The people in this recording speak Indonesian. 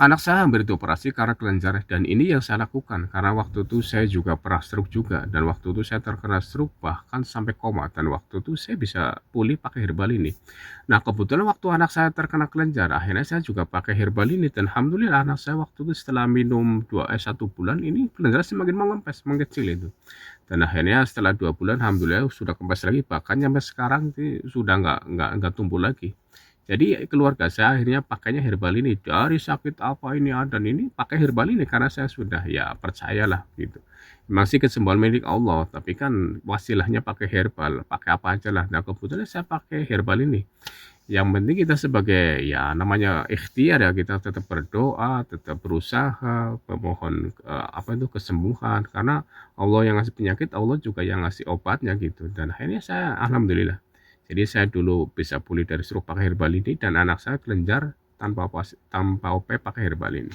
Anak saya hampir dioperasi karena kelenjar dan ini yang saya lakukan karena waktu itu saya juga pernah stroke juga dan waktu itu saya terkena stroke bahkan sampai koma dan waktu itu saya bisa pulih pakai herbal ini. Nah, kebetulan waktu anak saya terkena kelenjar, akhirnya saya juga pakai herbal ini dan alhamdulillah anak saya waktu itu setelah minum 1 bulan ini kelenjar semakin mengempes, mengecil itu. Dan akhirnya setelah 2 bulan alhamdulillah sudah kempes lagi bahkan sampai sekarang sih sudah nggak tumbuh lagi. Jadi keluarga saya akhirnya pakainya herbal ini, dari sakit apa ini dan ini pakai herbal ini karena saya sudah ya percayalah gitu. Memang sih kesembuhan milik Allah, tapi kan wasilahnya pakai herbal, pakai apa aja lah. Nah kebetulan saya pakai herbal ini. Yang penting kita sebagai ya namanya ikhtiar ya kita tetap berdoa, tetap berusaha, memohon apa itu kesembuhan karena Allah yang ngasih penyakit, Allah juga yang ngasih obatnya gitu. Dan akhirnya saya alhamdulillah. Jadi saya dulu bisa pulih dari stroke pakai herbal ini dan anak saya kelenjar tanpa OP pakai herbal ini.